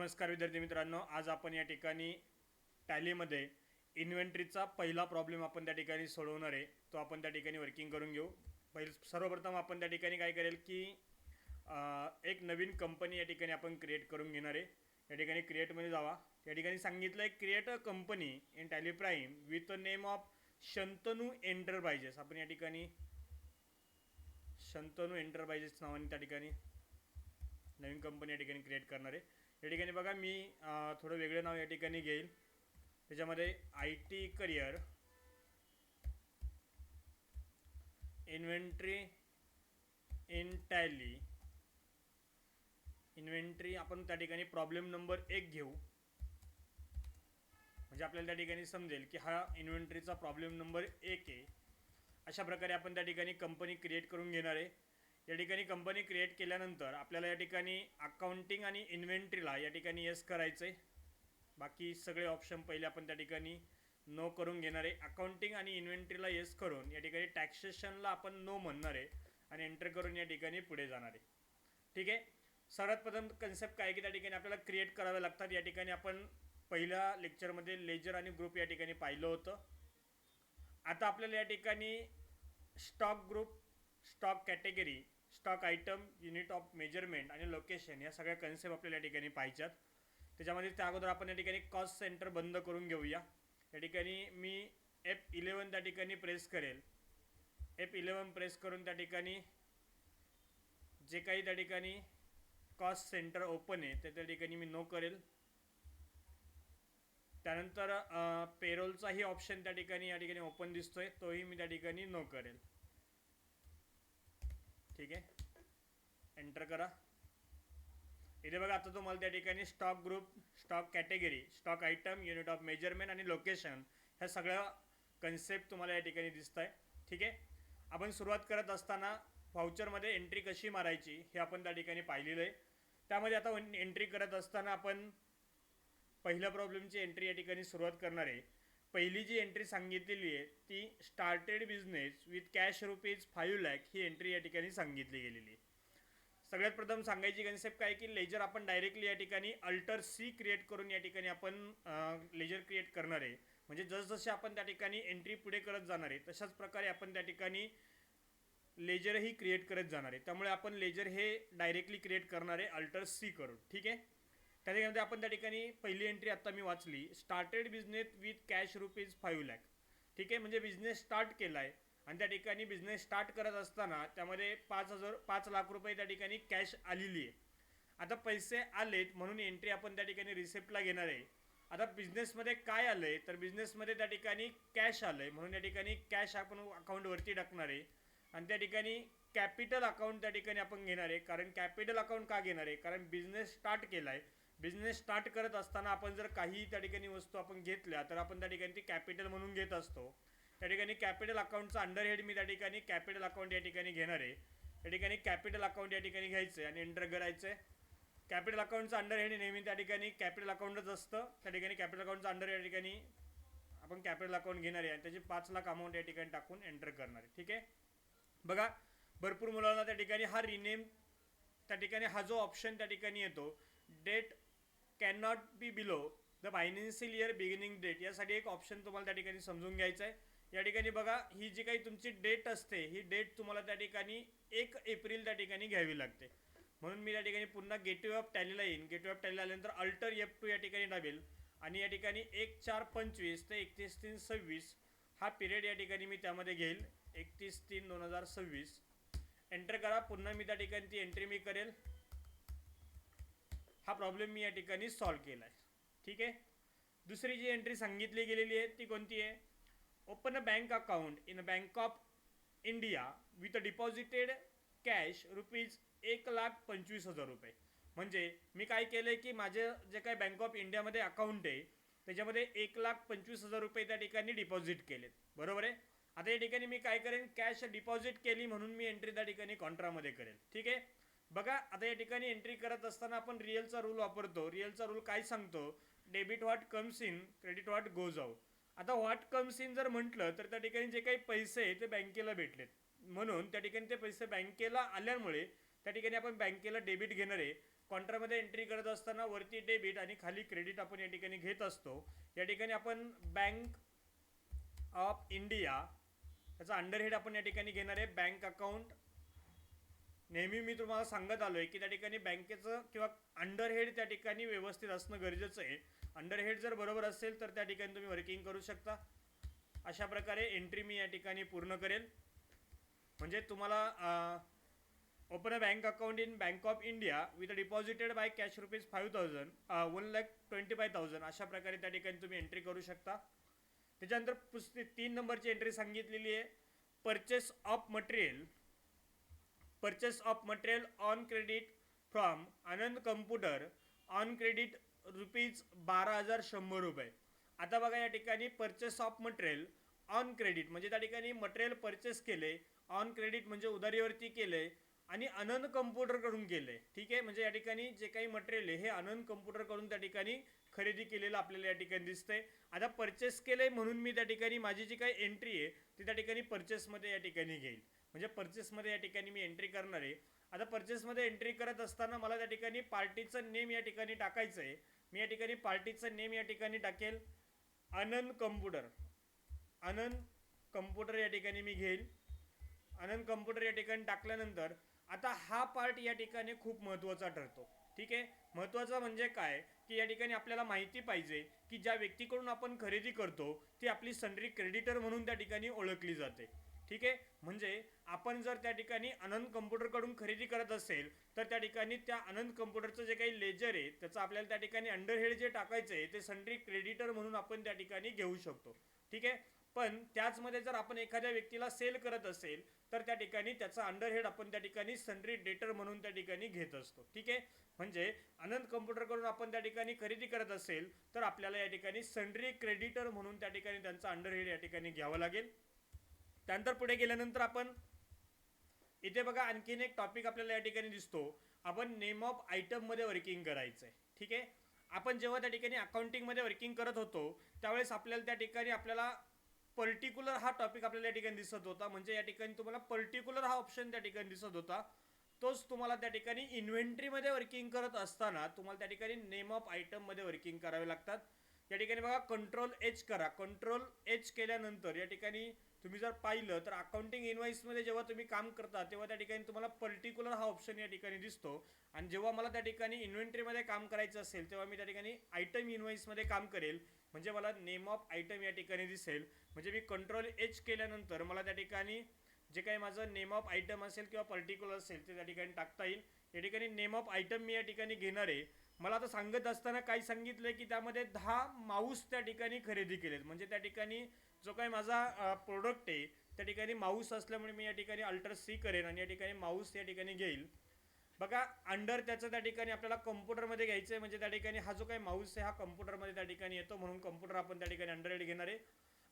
नमस्कार विद्यार्थी मित्रांनो, आज आपण या ठिकाणी टॅलीमध्ये इन्व्हेंटरीचा पहिला प्रॉब्लेम आपण त्या ठिकाणी सोडवणार आहे. तो आपण त्या ठिकाणी वर्किंग करून घेऊ. सर्वप्रथम आपण त्या ठिकाणी काय करेल की एक नवीन कंपनी या ठिकाणी आपण क्रिएट करून घेणार आहे. या ठिकाणी क्रिएटमध्ये जावा. या ठिकाणी सांगितलं आहे create a company in tally prime with a name of Shantanu enterprises. आपण या ठिकाणी शंतनू एंटरप्राइजेस नावाने त्या ठिकाणी नवीन कंपनी या ठिकाणी क्रिएट करणार आहे. या ठिकाणी बघा मी थोडं वेगळं नाव या ठिकाणी घेईल. त्याच्यामध्ये IT career inventory in tally inventory आपण त्या ठिकाणी प्रॉब्लेम नंबर 1 घेऊ. म्हणजे आपल्याला त्या ठिकाणी समजेल की हा इन्व्हेंटरीचा प्रॉब्लेम नंबर 1 आहे. अशा प्रकारे आपण त्या ठिकाणी कंपनी क्रिएट करून घेणार आहे. या ठिकाणी कंपनी क्रिएट केल्यानंतर आपल्याला या ठिकाणी अकाउंटिंग आणि इन्व्हेंटरीला या ठिकाणी येस करायचं आहे. बाकी सगळे ऑप्शन पहिले आपण त्या ठिकाणी नो करून घेणार आहे. अकाउंटिंग आणि इन्व्हेंटरीला येस करून या ठिकाणी टॅक्सेशनला आपण नो म्हणणार आहे आणि एंटर करून या ठिकाणी पुढे जाणार आहे. ठीक आहे. सर्वात प्रथम कन्सेप्ट काय की त्या ठिकाणी आपल्याला क्रिएट करावे लागतात. या ठिकाणी आपण पहिल्या लेक्चरमध्ये लेजर आणि ग्रुप या ठिकाणी पाहिलं होतं. आता आपल्याला या ठिकाणी stock group, stock category, stock item, unit of measurement आणि लोकेशन या सगळ्या कन्सेप्ट आपल्याला या ठिकाणी पाहिजेत. त्याच्यामध्ये त्या अगोदर आपण या ठिकाणी कॉस्ट सेंटर बंद करून घेऊया. या ठिकाणी मी F11 त्या ठिकाणी प्रेस करेल. F11 प्रेस करून त्या ठिकाणी जे काही त्या ठिकाणी कॉस्ट सेंटर ओपन आहे ते त्या ठिकाणी मी नो करेल. त्यानंतर पेरोलचाही ऑप्शन त्या ठिकाणी या ठिकाणी ओपन दिसतोय, तोही मी त्या ठिकाणी नो करेल. ठीक आहे. एंटर करा. इथे बघा आता तुम्हाला त्या ठिकाणी stock group, stock category, stock item, unit of measurement आणि लोकेशन ह्या सगळ्या कन्सेप्ट तुम्हाला या ठिकाणी दिसत आहे. ठीक आहे. आपण सुरुवात करत असताना व्हाउचरमध्ये एंट्री कशी मारायची हे आपण त्या ठिकाणी पाहिलेलं आहे. त्यामध्ये आता एंट्री करत असताना आपण पहिल्या प्रॉब्लेमची एंट्री या ठिकाणी सुरुवात करणार आहे. पहिली जी एंट्री सांगितलेली आहे ती started business with cash ₹5 lakh he entry या ठिकाणी सांगितली गेलेली आहे. सगळ्यात प्रथम सांगायची कन्सेप्ट काय की लेजर आपण डायरेक्टली या ठिकाणी अल्टर C क्रिएट करून या ठिकाणी आपण लेजर क्रिएट करणार आहे. म्हणजे जसजसे आपण त्या ठिकाणी एंट्री पुढे करत जाणार आहे तशाच प्रकारे आपण त्या ठिकाणी लेजरही क्रिएट करत जाणार आहे. त्यामुळे आपण लेजर हे डायरेक्टली क्रिएट करणार आहे अल्टर C करून. ठीक आहे. त्या ठिकाणी आपण त्या ठिकाणी पहिली एंट्री आता मी वाचली, started business with cash ₹5 lakh. ठीक आहे. म्हणजे बिझनेस स्टार्ट केला आहे आणि त्या ठिकाणी बिझनेस स्टार्ट करत असताना त्यामध्ये 5 लाख रुपये त्या ठिकाणी कॅश आलेली आहे. आता पैसे आलेत म्हणून एंट्री आपण त्या ठिकाणी रिसिप्टला घेणार आहे. आता बिझनेसमध्ये काय आलं आहे तर बिझनेसमध्ये त्या ठिकाणी कॅश आलं आहे म्हणून या ठिकाणी कॅश आपण अकाउंटवरती टाकणार आहे. आणि त्या ठिकाणी कॅपिटल अकाउंट त्या ठिकाणी आपण घेणार आहे. कारण कॅपिटल अकाउंट का घेणार आहे, कारण बिझनेस स्टार्ट केला आहे. बिझनेस स्टार्ट करत असताना आपण जर काही त्या ठिकाणी वस्तू आपण घेतल्या तर आपण त्या ठिकाणी ती कॅपिटल म्हणून घेत असतो. त्या ठिकाणी कॅपिटल अकाउंटचा अंडर हेड मी त्या ठिकाणी कॅपिटल अकाउंट या ठिकाणी घेणार आहे. त्या ठिकाणी कॅपिटल अकाउंट या ठिकाणी घ्यायचं आहे आणि एंटर करायचं आहे. कॅपिटल अकाउंटचं अंडर हेड नेहमी त्या ठिकाणी कॅपिटल अकाउंटच असतं. त्या ठिकाणी कॅपिटल अकाउंटचं अंडर या ठिकाणी आपण कॅपिटल अकाउंट घेणार आहे आणि त्याची 5 लाख अमाऊंट या ठिकाणी टाकून एंटर करणार आहे. ठीक आहे. बघा भरपूर मुलांना त्या ठिकाणी हा रिनेम त्या ठिकाणी हा जो ऑप्शन त्या ठिकाणी येतो date cannot be below the financial year beginning date यासाठी एक ऑप्शन तुम्हाला त्या ठिकाणी समजून घ्यायचं आहे. या ठिकाणी बघा ही जी काही तुमची डेट असते ही डेट तुम्हाला त्या ठिकाणी 1 एप्रिल त्या ठिकाणी घ्यावी लागते. म्हणून मी त्या ठिकाणी पुन्हा गेटवे ऑफ टॅलीला येईन. गेटवे ऑफ टॅलीला आल्यानंतर अल्टर F2 या ठिकाणी दाबेल आणि या ठिकाणी 1/4/25 ते 31/3/26 हा पिरियड या ठिकाणी मी त्यामध्ये घेईल. 31/3/2026 एंटर करा. पुन्हा मी त्या ठिकाणी ती एंट्री मी करेल. हा प्रॉब्लेम मी या ठिकाणी सॉल्व्ह केला आहे. ठीक आहे. दुसरी जी एंट्री सांगितली गेलेली आहे ती कोणती आहे, open a bank account in a bank of India with a deposited cash ₹1,25,000. म्हणजे मी काय केलं आहे की माझे जे काही बँक ऑफ इंडियामध्ये अकाउंट आहे त्याच्यामध्ये ₹1,25,000 त्या ठिकाणी डिपॉझिट केलेत. बरोबर आहे. आता या ठिकाणी मी काय करेन, कॅश डिपॉझिट केली म्हणून मी एंट्री त्या ठिकाणी कॉन्ट्रामध्ये करेल. ठीक आहे. बघा आता या ठिकाणी एंट्री करत असताना आपण रिअलचा रूल वापरतो. रिअलचा रूल काय सांगतो, debit what comes in, credit what goes out. आता व्हॉट कम्स इन जर म्हटलं तर त्या ठिकाणी जे काही पैसे ते बँकेला भेटलेत म्हणून त्या ठिकाणी ते पैसे बँकेला आल्यामुळे त्या ठिकाणी आपण बँकेला डेबिट घेणार आहे. कॉन्ट्रामध्ये एंट्री करत असताना वरती डेबिट आणि खाली क्रेडिट आपण या ठिकाणी घेत असतो. या ठिकाणी आपण बँक ऑफ इंडिया त्याचा अंडरहेड आपण या ठिकाणी घेणार आहे बँक अकाउंट. नेहमी मी तुम्हाला सांगत आलोय की त्या ठिकाणी बँकेचं किंवा अंडरहेड त्या ठिकाणी व्यवस्थित असणं गरजेचं आहे. अंडरहेड जर बरोबर असेल तर त्या ठिकाणी तुम्ही वर्किंग करू शकता. अशा प्रकारे एंट्री मी या ठिकाणी पूर्ण करेल. म्हणजे तुम्हाला open a bank account in bank of India with deposited by cash ₹5,000 1,25,000 अशा प्रकारे त्या ठिकाणी तुम्ही एंट्री करू शकता. त्याच्यानंतर 3 नंबरची एंट्री सांगितलेली आहे purchase of material on credit from Anand computer on credit ₹12,100. आता बघा या ठिकाणी purchase of material on credit म्हणजे त्या ठिकाणी मटेरियल परचेस केले, ऑन क्रेडिट म्हणजे उधारीवरती केले आणि आनंद कम्प्युटरकडून केले. ठीक आहे, म्हणजे या ठिकाणी जे काही मटेरियल आहे हे आनंद कम्प्युटरकडून त्या ठिकाणी खरेदी केलेलं आपल्याला या ठिकाणी दिसतंय. आता परचेस केलंय म्हणून मी त्या ठिकाणी माझी जी काही एंट्री आहे ती त्या ठिकाणी परचेसमध्ये या ठिकाणी घेईल. म्हणजे परचेसमध्ये या ठिकाणी मी एंट्री करणार आहे. आता परचेसमध्ये एंट्री करत असताना मला त्या ठिकाणी पार्टीचं नेम या ठिकाणी टाकायचं आहे. मी या ठिकाणी पार्टीचं नेम या ठिकाणी टाकेल आनंद कम्प्युटर या ठिकाणी मी घेईल. आनंद कम्प्युटर या ठिकाणी टाकल्यानंतर आता हा पार्ट या ठिकाणी खूप महत्त्वाचा ठरतो. ठीक आहे, महत्त्वाचा म्हणजे काय की या ठिकाणी आपल्याला माहिती पाहिजे की ज्या व्यक्तीकडून आपण खरेदी करतो ती आपली सन्ड्री क्रेडिटर म्हणून त्या ठिकाणी ओळखली जाते. ठीक आहे, म्हणजे आपण जर त्या ठिकाणी आनंद कम्प्युटरकडून खरेदी करत असेल तर त्या ठिकाणी त्या आनंद कम्प्युटरचं जे काही लेजर आहे त्याचं आपल्याला त्या ठिकाणी अंडरहेड जे टाकायचं आहे ते सन्ड्री क्रेडिटर म्हणून आपण त्या ठिकाणी घेऊ शकतो. ठीक आहे, पण त्याचमध्ये जर आपण एखाद्या व्यक्तीला सेल करत असेल तर त्या ठिकाणी त्याचा अंडरहेड आपण त्या ठिकाणी सन्ड्री डेटर म्हणून त्या ठिकाणी घेत असतो. ठीक आहे, म्हणजे आनंद कम्प्युटरकडून आपण त्या ठिकाणी खरेदी करत असेल तर आपल्याला या ठिकाणी सन्ड्री क्रेडिटर म्हणून त्या ठिकाणी त्यांचा अंडरहेड या ठिकाणी घ्यावं लागेल. त्यानंतर पुढे गेल्यानंतर आपण इथे बघा आणखीन एक टॉपिक आपल्याला या ठिकाणी दिसतो. आपण नेम ऑफ आयटम मध्ये वर्किंग करायचं आहे. ठीक आहे, आपण जेव्हा त्या ठिकाणी अकाउंटिंग मध्ये वर्किंग करत होतो त्यावेळेस आपल्याला त्या ठिकाणी आपल्याला पर्टिक्युलर हा टॉपिक आपल्याला या ठिकाणी दिसत होता. म्हणजे या ठिकाणी तुम्हाला पर्टिक्युलर हा ऑप्शन त्या ठिकाणी दिसत होता. तोच तुम्हाला त्या ठिकाणी इन्व्हेंटरीमध्ये वर्किंग करत असताना तुम्हाला त्या ठिकाणी नेम ऑफ आयटममध्ये वर्किंग करावे लागतात. या ठिकाणी बघा कंट्रोल एच करा. कंट्रोल एच केल्यानंतर या ठिकाणी तुम्ही जर पाहिलं तर अकाउंटिंग इनवाइसमध्ये जेव्हा तुम्ही काम करता तेव्हा त्या ठिकाणी तुम्हाला पर्टिक्युलर हा ऑप्शन या ठिकाणी दिसतो. आणि जेव्हा मला त्या ठिकाणी इन्व्हेंटरीमध्ये काम करायचं असेल तेव्हा मी त्या ठिकाणी आयटम इनवाइसमध्ये काम करेल. म्हणजे मला नेम ऑफ आयटम या ठिकाणी दिसेल. म्हणजे मी कंट्रोल एच केल्यानंतर मला त्या ठिकाणी जे काही माझं नेम ऑफ आयटम असेल किंवा पर्टिक्युलर असेल ते त्या ठिकाणी टाकता येईल. या ठिकाणी नेम ऑफ आयटम मी या ठिकाणी घेणार आहे. मला आता सांगत असताना काय सांगितलंय की त्यामध्ये 10 माऊस त्या ठिकाणी खरेदी केलेत. म्हणजे त्या ठिकाणी जो काही माझा प्रोडक्ट आहे त्या ठिकाणी माऊस असल्यामुळे मी या ठिकाणी अल्टर सी करेन आणि या ठिकाणी माऊस या ठिकाणी घेईल. बघा अंडर त्याचं त्या ठिकाणी आपल्याला कम्प्युटरमध्ये घ्यायचं आहे. म्हणजे त्या ठिकाणी हा जो काही माऊस आहे हा कम्प्युटरमध्ये त्या ठिकाणी येतो म्हणून कम्प्युटर आपण त्या ठिकाणी अंडरहेड घेणार आहे.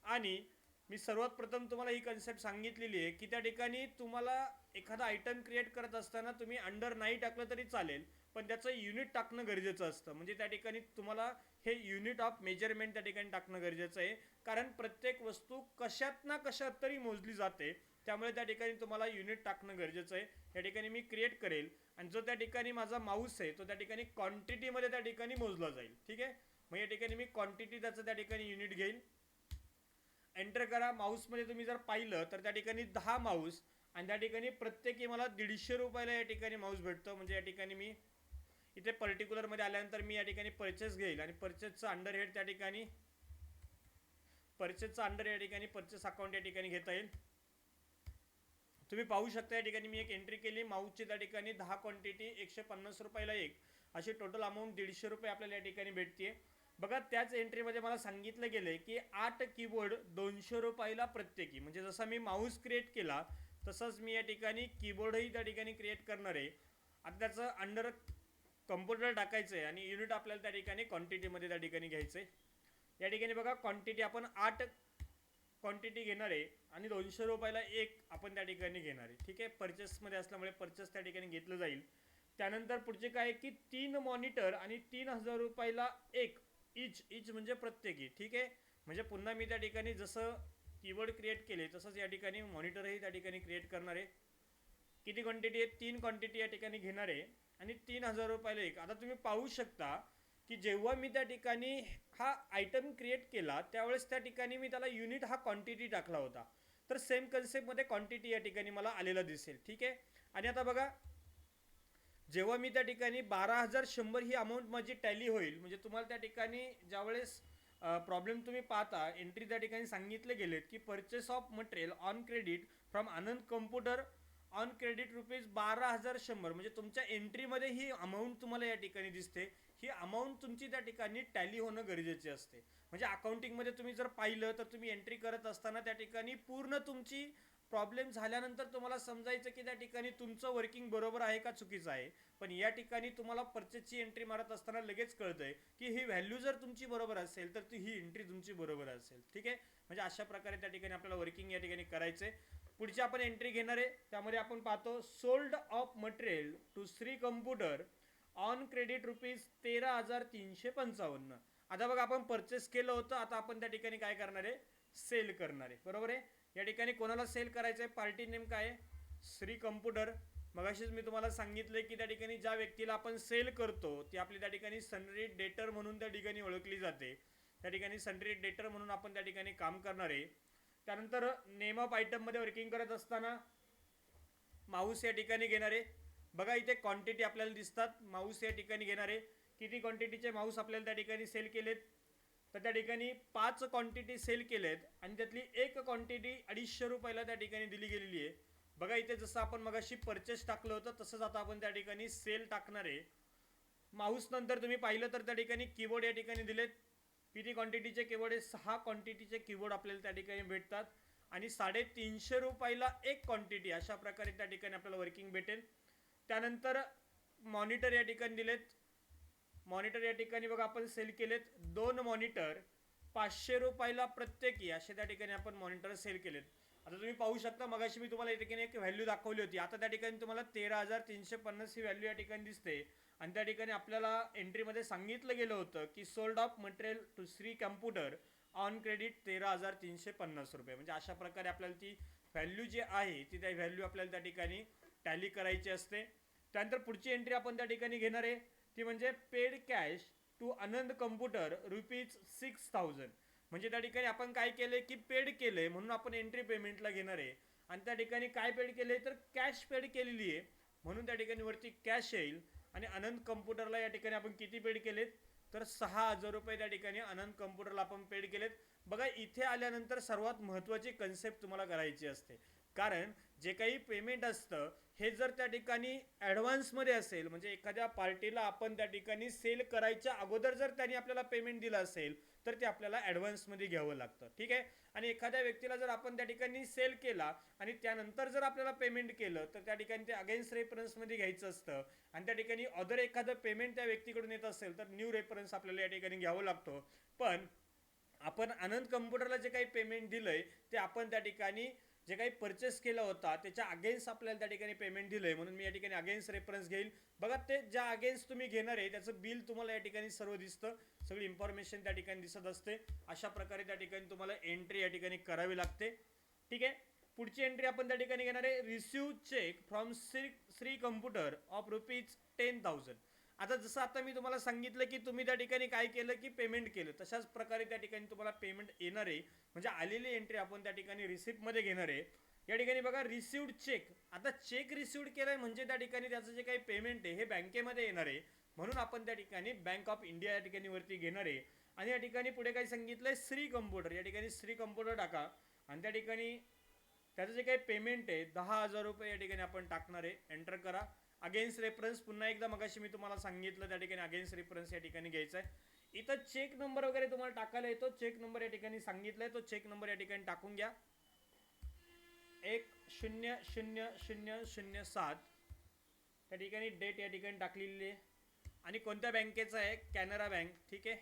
आणि मी सर्वात प्रथम तुम्हाला ही कन्सेप्ट सांगितलेली आहे की त्या ठिकाणी तुम्हाला एखादा आयटम क्रिएट करत असताना तुम्ही अंडर नाही टाकलं तरी चालेल पण त्याचं युनिट टाकणं गरजेचं असतं. म्हणजे त्या ठिकाणी तुम्हाला हे युनिट ऑफ मेजरमेंट त्या ठिकाणी टाकणं गरजेचं आहे. कारण प्रत्येक वस्तू कशात ना कशात तरी मोजली जाते त्यामुळे त्या ठिकाणी तुम्हाला युनिट टाकणं गरजेचं आहे. या ठिकाणी मी क्रिएट करेल आणि जो त्या ठिकाणी माझा माऊस आहे तो त्या ठिकाणी क्वांटिटीमध्ये त्या ठिकाणी मोजला जाईल. ठीक आहे, मग या ठिकाणी मी क्वांटिटी त्याचं त्या ठिकाणी युनिट घेईल. एंटर करा. माऊसमध्ये तुम्ही जर पाहिलं तर त्या ठिकाणी 10 माऊस आणि त्या ठिकाणी प्रत्येकी मला ₹150 या ठिकाणी माऊस भेटतो. म्हणजे या ठिकाणी मी इथे पर्टिक्युलरमध्ये आल्यानंतर मी या ठिकाणी परचेस घेईल आणि परचेसचा अंडरहेड त्या ठिकाणी परचेस अकाउंट या ठिकाणी घेता येईल. तुम्ही पाहू शकता या ठिकाणी मी एक एंट्री केली. माऊसची त्या ठिकाणी 10 क्वांटिटी ₹150 एक अशी टोटल अमाऊंट ₹150 आपल्याला या ठिकाणी भेटते. बघा त्याच एंट्रीमध्ये मला सांगितलं गेलंय की 8 कीबोर्ड ₹200 प्रत्येकी. म्हणजे जसा मी माऊस क्रिएट केला तसंच मी या ठिकाणी कीबोर्डही त्या ठिकाणी क्रिएट करणार आहे. आता त्याचं अंडर कम्प्युटर टाकायचं आहे आणि युनिट आपल्याला त्या ठिकाणी क्वांटिटीमध्ये त्या ठिकाणी घ्यायचं आहे. या ठिकाणी बघा क्वांटिटी आपण 8 क्वांटिटी घेणार आहे आणि ₹200 एक आपण त्या ठिकाणी घेणार आहे. ठीक आहे, परचेसमध्ये असल्यामुळे परचेस त्या ठिकाणी घेतलं जाईल. त्यानंतर पुढचे काय की 3 मॉनिटर आणि ₹3000 एक इच म्हणजे प्रत्येकी. ठीक आहे, म्हणजे पुन्हा मी त्या ठिकाणी जसं कीबोर्ड क्रिएट केले तसंच या ठिकाणी मॉनिटरही त्या ठिकाणी क्रिएट करणार आहे. किती क्वांटिटी आहे? 3 क्वांटिटी या ठिकाणी घेणार आहे आणि 3,000 रुपयाला एक. आता तुम्ही पाहू शकता की जेव्हा मी त्या ठिकाणी हा आयटम क्रिएट केला त्यावेळेस त्या ठिकाणी मी त्याला युनिट हा क्वांटिटी टाकला होता. तर सेम कन्सेप्टमध्ये क्वांटिटी या ठिकाणी मला आलेला दिसेल. ठीक आहे. आणि आता बघा, जेव्हा मी त्या ठिकाणी 12,100 ही अमाऊंट माझी टॅली होईल, म्हणजे तुम्हाला त्या ठिकाणी ज्यावेळेस प्रॉब्लेम तुम्ही पाहता, एंट्री त्या ठिकाणी सांगितले गेलेत की purchase of material on credit from Anand computer on credit ₹12,100, म्हणजे तुमच्या एंट्रीमध्ये ही अमाऊंट तुम्हाला या ठिकाणी दिसते. ही अमाऊंट तुमची त्या ठिकाणी टॅली होणं गरजेचे असते. म्हणजे अकाउंटिंगमध्ये तुम्ही जर पाहिलं तर तुम्ही एंट्री करत असताना त्या ठिकाणी पूर्ण तुमची प्रॉब्लेम झाल्यानंतर तुम्हाला समजायचं की त्या ठिकाणी तुमचं वर्किंग बरोबर आहे का चुकीचं आहे. पण या ठिकाणी तुम्हाला परचेसची एंट्री मारत असताना लगेच कळतंय की ही व्हॅल्यू जर तुमची बरोबर असेल तर ही एंट्री तुमची बरोबर असेल. ठीक आहे. म्हणजे अशा प्रकारे त्या ठिकाणी आपल्याला वर्किंग या ठिकाणी करायचंय. पुढची आपण एंट्री घेणार आहे, त्यामध्ये आपण पाहतो sold off material to Shri computer on credit ₹13,355. आता बघा, आपण परचेस केलं होतं, आता आपण त्या ठिकाणी काय करणार आहे, सेल करणार आहे. बरोबर आहे. या ठिकाणी कोणाला सेल करायचं आहे, पार्टी नेम काय आहे, श्री कम्प्युटर. मगाशीच मी तुम्हाला सांगितलंय की त्या ठिकाणी ज्या व्यक्तीला आपण सेल करतो ती आपली त्या ठिकाणी सनरी डेटर म्हणून त्या ठिकाणी ओळखली जाते. त्या ठिकाणी सनरी डेटर म्हणून आपण त्या ठिकाणी काम करणार आहे. त्यानंतर नेम ऑफ आयटम मध्ये वर्किंग करत असताना माऊस या ठिकाणी घेणार आहे. बघा, इथे क्वांटिटी आपल्याला दिसतात. माऊस या ठिकाणी घेणार आहे. किती क्वांटिटीचे माऊस आपल्याला त्या ठिकाणी सेल केलेत, तर त्या ठिकाणी 5 क्वांटिटी सेल केलेत आणि त्यातली एक क्वांटिटी ₹250 त्या ठिकाणी दिली गेलेली आहे. बघा, इथे जसं आपण मगाशी परचेस टाकलं होतं तसंच आता आपण त्या ठिकाणी सेल टाकणार आहे. माऊस नंतर तुम्ही पाहिलं तर त्या ठिकाणी कीबोर्ड या ठिकाणी दिलेत. किती क्वांटिटीचे कीबोर्ड आहे, 6 क्वांटिटीचे कीबोर्ड आपल्याला त्या ठिकाणी भेटतात आणि ₹350 एक क्वांटिटी, अशा प्रकारे त्या ठिकाणी आपल्याला वर्किंग भेटेल. त्यानंतर मॉनिटर या ठिकाणी दिलेत. मॉनिटर या ठिकाणी बघा आपण सेल केलेत 2 मॉनिटर ₹500 प्रत्येकी, असे त्या ठिकाणी आपण मॉनिटर सेल केलेत. आता तुम्ही पाहू शकता, मगाशी मी तुम्हाला या ठिकाणी एक व्हॅल्यू दाखवली होती, आता त्या ठिकाणी तुम्हाला 13,350 ही व्हॅल्यू या ठिकाणी दिसते. आणि त्या ठिकाणी आपल्याला एंट्रीमध्ये सांगितलं गेलं होतं की sold off material to Shri computer on credit ₹13,350. म्हणजे अशा प्रकारे आपल्याला ती व्हॅल्यू जी आहे ती त्या व्हॅल्यू आपल्याला त्या ठिकाणी टॅली करायची असते. त्यानंतर पुढची एंट्री आपण त्या ठिकाणी घेणार आहे ती म्हणजे paid cash to Anand computer ₹6,000. म्हणजे त्या ठिकाणी आपण काय केलंय की पेड केलंय म्हणून आपण एंट्री पेमेंटला घेणार आहे. आणि त्या ठिकाणी काय पेड केलंय तर कॅश पेड केलेली आहे म्हणून त्या ठिकाणी वरती कॅश येईल. आणि आनंद कम्प्युटरला या ठिकाणी आपण किती पेड केलेत तर ₹6,000 त्या ठिकाणी आनंद कम्प्युटरला आपण पेड केलेत. बघा, इथे आल्यानंतर सर्वात महत्त्वाची कन्सेप्ट तुम्हाला करायची असते, कारण जे काही पेमेंट असतं हे जर त्या ठिकाणी ॲडव्हान्समध्ये असेल, म्हणजे एखाद्या पार्टीला आपण त्या ठिकाणी सेल करायच्या अगोदर जर त्यांनी आपल्याला पेमेंट दिलं असेल तर ते आपल्याला ॲडव्हान्समध्ये घ्यावं लागतं. ठीक आहे. आणि एखाद्या व्यक्तीला जर आपण त्या ठिकाणी सेल केला आणि त्यानंतर जर आपल्याला पेमेंट केलं तर त्या ठिकाणी ते अगेन्स्ट रेफरन्समध्ये घ्यायचं असतं. आणि त्या ठिकाणी अदर एखादं पेमेंट त्या व्यक्तीकडून येत असेल तर न्यू रेफरन्स आपल्याला या ठिकाणी घ्यावं लागतो. पण आपण आनंद कम्प्युटरला जे काही पेमेंट दिलंय ते आपण त्या ठिकाणी जे काही परचेस केला होता त्याच्या अगेन्स्ट आपल्याला त्या ठिकाणी पेमेंट दिलंय, म्हणून मी या ठिकाणी अगेन्स्ट रेफरन्स घेईल. बघा, ते ज्या अगेन्स्ट तुम्ही घेणार आहे त्याचं बिल तुम्हाला या ठिकाणी सर्व दिसतं, सगळी इन्फॉर्मेशन त्या ठिकाणी दिसत असते. अशा प्रकारे त्या ठिकाणी तुम्हाला एंट्री या ठिकाणी करावी लागते. ठीक आहे. पुढची एंट्री आपण त्या ठिकाणी घेणार आहे receive cheque from Shri computer of ₹10,000. आता जसं आता मी तुम्हाला सांगितलं की तुम्ही त्या ठिकाणी काय केलं की पेमेंट केलं, तशाच प्रकारे त्या ठिकाणी तुम्हाला पेमेंट येणार आहे. म्हणजे आलेली एंट्री आपण त्या ठिकाणी रिसिप्टमध्ये घेणार आहे. या ठिकाणी बघा, रिसिव्ड चेक. आता चेक रिसिव्ड केलाय म्हणजे त्या ठिकाणी त्याचं जे काही पेमेंट आहे हे बँकेमध्ये येणार आहे, म्हणून आपण त्या ठिकाणी बँक ऑफ इंडिया या ठिकाणी वरती घेणार आहे. आणि या ठिकाणी पुढे काय सांगितलंय, श्री कम्प्युटर, या ठिकाणी श्री कम्प्युटर टाका आणि त्या ठिकाणी त्याचं जे काही पेमेंट आहे ₹10,000 या ठिकाणी आपण टाकणार आहे. एंटर करा. अगेन्स्ट रेफरन्स पुन्हा एकदा मगाशी मी तुम्हाला सांगितलं त्या ठिकाणी अगेन्स्ट रेफरन्स या ठिकाणी घ्यायचा आहे. इथं चेक नंबर वगैरे तुम्हाला टाकायला येतो, चेक नंबर या ठिकाणी सांगितलाय तो चेक नंबर या ठिकाणी टाकून घ्या. 1000007 त्या ठिकाणी डेट या ठिकाणी टाकलेली आहे आणि कोणत्या बँकेचा आहे, कॅनरा बँक. ठीक आहे.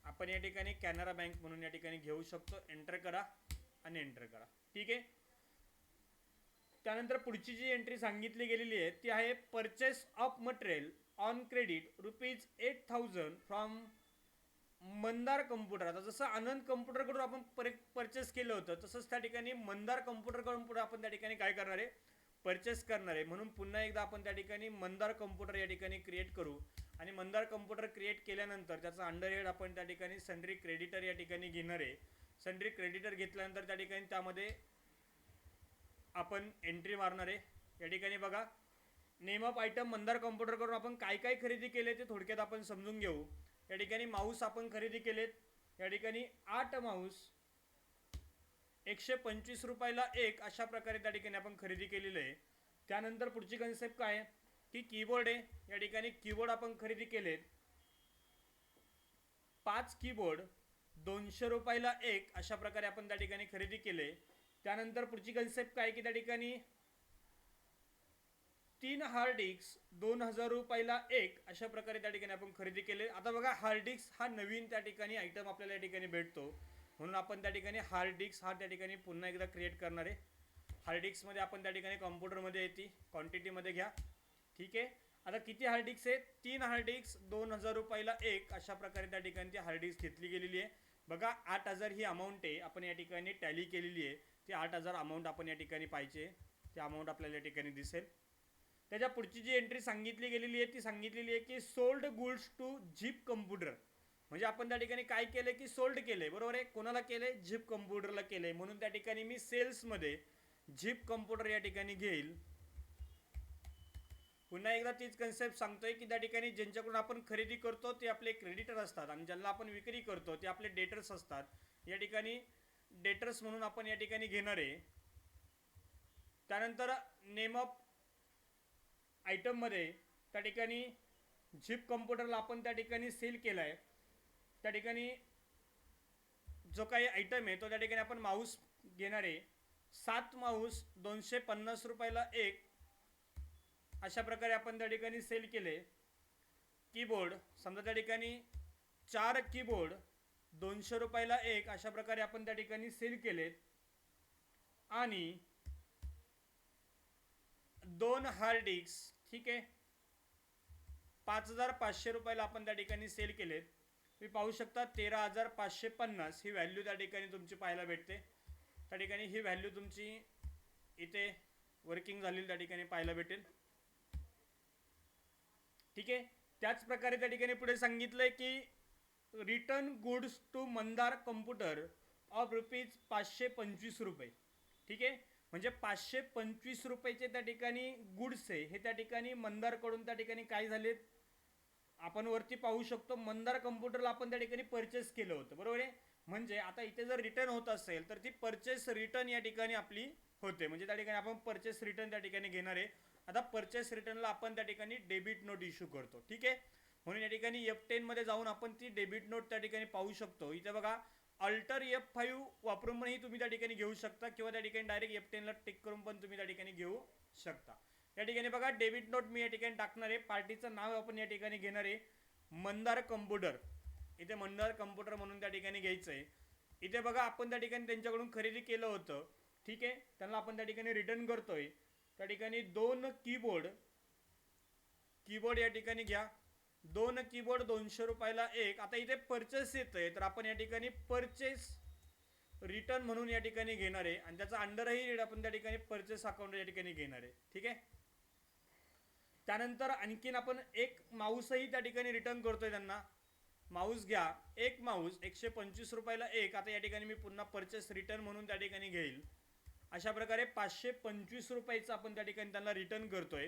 आपण या ठिकाणी कॅनरा बँक म्हणून या ठिकाणी घेऊ शकतो. एंटर करा आणि एंटर करा. ठीक आहे. त्यानंतर पुढची जी एंट्री सांगितली गेलेली आहे ती आहे purchase of material on credit ₹8,000 from Mandar computer. आता जसं आनंद कम्प्युटरकडून आपण परचेस केलं होतं तसंच त्या ठिकाणी मंदार कम्प्युटरकडून पुढे आपण त्या ठिकाणी काय करणार आहे, परचेस करणार आहे. म्हणून पुन्हा एकदा आपण त्या ठिकाणी मंदार कम्प्युटर या ठिकाणी क्रिएट करू आणि मंदार कम्प्युटर क्रिएट केल्यानंतर त्याचा अंडरहेड आपण त्या ठिकाणी सन्ड्री क्रेडिटर या ठिकाणी घेणार आहे. सन्ड्री क्रेडिटर घेतल्यानंतर त्या ठिकाणी त्यामध्ये आपण एंट्री मारणार आहे. या ठिकाणी बघा name of item Mandar computer करून आपण काय काय खरेदी केले ते थोडक्यात आपण समजून घेऊ. या ठिकाणी माऊस आपण खरेदी केलेत. या ठिकाणी 8 माऊस 125 रुपयाला एक अशा प्रकारे त्या ठिकाणी आपण खरेदी केलेलं आहे. त्यानंतर पुढची कन्सेप्ट काय की कीबोर्ड आहे. या ठिकाणी कीबोर्ड आपण खरेदी केलेत 5 कीबोर्ड 200 रुपयाला एक अशा प्रकारे आपण त्या ठिकाणी खरेदी केले. त्यानंतर पुढची कन्सेप्ट काय की त्या ठिकाणी 3 हार्ड डिस्क 2000 रुपयाला एक अशा प्रकारे त्या ठिकाणी आपण खरेदी केले. आता बघा हार्ड डिस्क हा नवीन त्या ठिकाणी आयटम आपल्याला या ठिकाणी भेटतो. म्हणून आपण त्या ठिकाणी हार्ड डिस्क हा त्या ठिकाणी पुन्हा एकदा क्रिएट करणार आहे. हार्ड डिस्कमध्ये आपण त्या ठिकाणी कॉम्प्युटरमध्ये येते क्वांटिटीमध्ये घ्या. ठीक आहे. आता किती हार्ड डिस्क आहे 3 हार्ड डिस्क 2000 रुपयाला एक अशा प्रकारे त्या ठिकाणी ती हार्ड डिस्क घेतली गेलेली आहे. बघा 8000 ही अमाऊंट आहे आपण या ठिकाणी टॅली केलेली आहे. ती 8000 अमाऊंट आपण या ठिकाणी पाहिजे ती अमाऊंट आपल्याला या ठिकाणी दिसेल. त्याच्या पुढची जी एंट्री सांगितली गेलेली आहे ती सांगितलेली आहे की sold goods to Zip computer. म्हणजे आपण त्या ठिकाणी काय केलं की सोल्ड केले. बरोबर आहे. कोणाला केले झिप कम्प्युटरला केले. म्हणून त्या ठिकाणी मी सेल्समध्ये झिप कम्प्युटर या ठिकाणी घेईल. पुन्हा एकदा तीच कन्सेप्ट सांगतोय की त्या ठिकाणी ज्यांच्याकडून आपण खरेदी करतो ते आपले क्रेडिटर असतात आणि ज्यांना आपण विक्री करतो ते आपले डेटर्स असतात. या ठिकाणी डेटर्स म्हणून आपण या ठिकाणी घेणार आहे. त्यानंतर नेम ऑफ आयटममध्ये त्या ठिकाणी झिप कम्प्युटरला आपण त्या ठिकाणी सेल केला आहे. त्या ठिकाणी जो काही आयटम आहे तो त्या ठिकाणी आपण माऊस घेणार आहे. 7 माऊस 250 रुपयाला एक अशा प्रकारे आपण त्या ठिकाणी सेल केले. कीबोर्ड समजा त्या ठिकाणी 4 कीबोर्ड 200 रुपयाला एक अशा प्रकारे आपण त्या ठिकाणी सेल केलेत. आणि 2 हार्ड डिस्क ठीक आहे 5500 रुपयाला आपण त्या ठिकाणी सेल केलेत. तुम्ही पाहू शकता 13550 ही व्हॅल्यू त्या ठिकाणी तुमची पाहायला भेटते. त्या ठिकाणी ही व्हॅल्यू तुमची इथे वर्किंग झालेली त्या ठिकाणी पाहायला भेटेल. ठीक आहे. त्याच प्रकारे त्या ठिकाणी पुढे सांगितलंय की return goods to Mandar computer of rupees 525 रुपये. ठीक आहे. म्हणजे 525 रुपयाचे त्या ठिकाणी गुड्स आहे हे त्या ठिकाणी मंदारकडून त्या ठिकाणी काय झालेत आपण वरती पाहू शकतो. मंदार कम्प्युटरला आपण त्या ठिकाणी परचेस केलं होतं. बरोबर आहे. म्हणजे आता इथे जर रिटर्न होत असेल तर ती परचेस रिटर्न या ठिकाणी आपली होते. म्हणजे त्या ठिकाणी आपण परचेस रिटर्न त्या ठिकाणी घेणार आहे. आता परचेस रिटर्नला आपण त्या ठिकाणी डेबिट नोट इश्यू करतो. ठीक आहे. म्हणून या ठिकाणी F10 मध्ये जाऊन आपण ती डेबिट नोट त्या ठिकाणी पाहू शकतो. इथे बघा अल्टर F5 वापरून पण तुम्ही त्या ठिकाणी घेऊ शकता किंवा त्या ठिकाणी डायरेक्ट F10 ला टिक करून पण तुम्ही त्या ठिकाणी घेऊ शकता. या ठिकाणी बघा डेबिट नोट मी या ठिकाणी टाकणार आहे. पार्टीचं नाव आपण या ठिकाणी घेणार आहे मंदार कम्प्युटर. इथे मंदार कम्प्युटर म्हणून त्या ठिकाणी घ्यायचं आहे. इथे बघा आपण त्या ठिकाणी त्यांच्याकडून खरेदी केलं होतं. ठीक आहे. त्यांना आपण त्या ठिकाणी रिटर्न करतोय. त्या ठिकाणी 2 कीबोर्ड या ठिकाणी घ्या. 2 कीबोर्ड 200 रुपयाला एक. आता इथे परचेस येतंय तर आपण या ठिकाणी परचेस रिटर्न म्हणून या ठिकाणी घेणार आहे आणि त्याचा अंडरही आपण त्या ठिकाणी परचेस अकाउंट या ठिकाणी घेणार आहे. ठीक आहे. त्यानंतर आणखीन आपण एक माऊसही त्या ठिकाणी रिटर्न करतोय त्यांना. माऊस घ्या. एक माऊस 125 रुपयाला एक. आता या ठिकाणी मी पुन्हा परचेस रिटर्न म्हणून त्या ठिकाणी घेईल. अशा प्रकारे 525 रुपयाचं आपण त्या ठिकाणी त्यांना रिटर्न करतोय.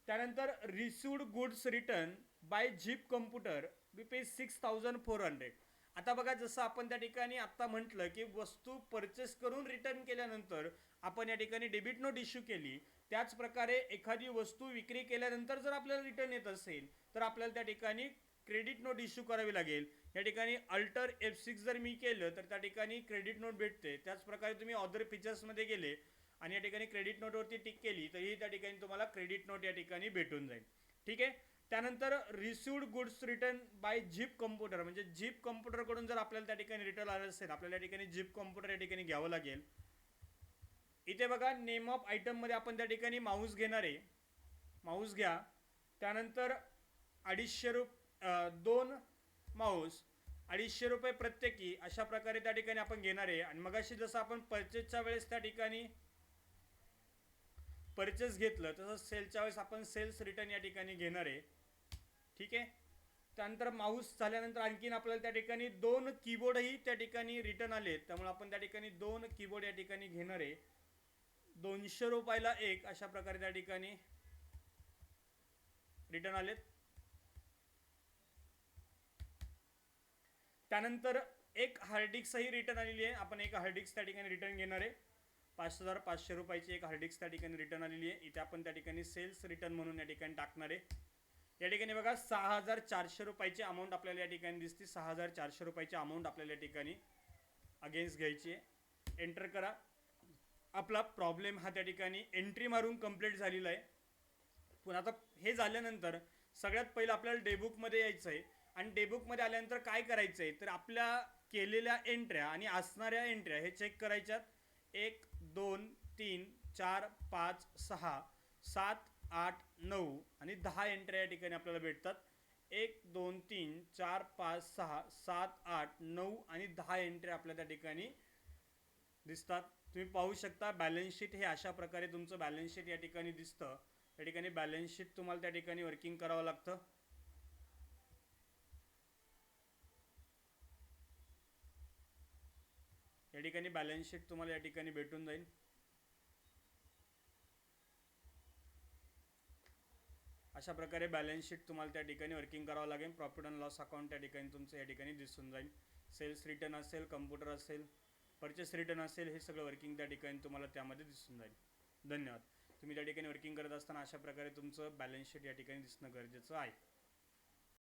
त्यानंतर received goods return by Zip computer rupees 6400. आता बघा जसं आपण त्या ठिकाणी आता म्हटलं की वस्तू परचेस करून रिटर्न केल्यानंतर आपण या ठिकाणी डेबिट नोट इश्यू केली. त्याच प्रकारे एखादी वस्तू विक्री केल्यानंतर जर आपल्याला रिटर्न येत असेल तर आपल्याला त्या ठिकाणी क्रेडिट नोट इश्यू करावी लागेल. या ठिकाणी अल्टर F6 जर मी केलं तर त्या ठिकाणी क्रेडिट नोट भेटते. त्याच प्रकारे तुम्ही अदर फीचर्समध्ये गेले आणि या ठिकाणी क्रेडिट नोटवरती टिक केली तरी त्या ठिकाणी तुम्हाला क्रेडिट नोट या ठिकाणी भेटून जाईल. ठीक आहे. त्यानंतर received goods return by Zip computer म्हणजे झिप कम्प्युटरकडून जर आपल्याला त्या ठिकाणी रिटर्न आलं असेल आपल्याला या ठिकाणी झिप कम्प्युटर या ठिकाणी घ्यावं लागेल. इथे बघा नेम ऑफ आयटममध्ये आपण त्या ठिकाणी माऊस घेणार आहे. माऊस घ्या. त्यानंतर 2 माऊस 250 रुपये प्रत्येकी अशा प्रकारे त्या ठिकाणी आपण घेणार आहे. आणि मगाशी जसं आपण परचेसच्या वेळेस त्या ठिकाणी परचेस घेतलं तसंच सेलच्या वेळेस आपण सेल्स रिटर्न या ठिकाणी घेणार आहे. ठीक आहे. त्यानंतर माऊस झाल्यानंतर आणखीन आपल्याला त्या ठिकाणी 2 कीबोर्डही त्या ठिकाणी रिटर्न आले, त्यामुळे आपण त्या ठिकाणी 2 कीबोर्ड या ठिकाणी घेणार आहे. 200 रुपयाला एक अशा प्रकारे त्या ठिकाणी रिटर्न आलेत. त्यानंतर एक हार्ड डिस्कही रिटर्न आलेली आहे. आपण एक हार्ड डिस्क त्या ठिकाणी रिटर्न घेणार आहे. 5,500 रुपयाची एक हार्ड डिस्क त्या ठिकाणी रिटर्न आलेली आहे. इथे आपण त्या ठिकाणी सेल्स रिटर्न म्हणून या ठिकाणी टाकणार आहे. या ठिकाणी बघा 6,400 रुपयाची अमाऊंट आपल्याला या ठिकाणी दिसते. 6,400 रुपयाची अमाऊंट आपल्याला या ठिकाणी अगेन्स्ट घ्यायची आहे. एंटर करा. आपला प्रॉब्लेम हा त्या ठिकाणी एंट्री मारून कंप्लीट झालेला आहे. पण आता हे झाल्यानंतर सगळ्यात पहिलं आपल्याला डेबुकमध्ये यायचं आहे. आणि डेबुकमध्ये आल्यानंतर काय करायचं आहे तर आपल्या केलेल्या एंट्र्या आणि असणाऱ्या एंट्र्या हे चेक करायच्यात. 1 2 3 4 5 6 7 8 9 आणि 10 एंट्र्या या ठिकाणी आपल्याला भेटतात. 1 2 3 4 5 6 7 8 9 आणि 10 एंट्र्या आपल्या त्या ठिकाणी दिसतात. तुम्ही पाहू शकता बॅलन्स शीट हे अशा प्रकारे तुमचं बॅलन्स शीट या ठिकाणी दिसतं. या ठिकाणी बॅलन्स शीट तुम्हाला त्या ठिकाणी वर्किंग करावं लागतं. या ठिकाणी बॅलन्स शीट तुम्हाला या ठिकाणी भेटून जाईल. अशा प्रकारे बॅलन्स शीट तुम्हाला त्या ठिकाणी वर्किंग करावं लागेल. प्रॉफिट अँड लॉस अकाउंट त्या ठिकाणी तुमचं या ठिकाणी दिसून जाईल. सेल्स रिटर्न असेल, कम्प्युटर असेल, परचेस रिटर्न असेल, हे सगळं वर्किंग त्या ठिकाणी तुम्हाला त्यामध्ये दिसून जाईल. धन्यवाद. तुम्ही त्या ठिकाणी वर्किंग करत असताना अशा प्रकारे तुमचं बॅलन्स शीट या ठिकाणी दिसणं गरजेचं आहे.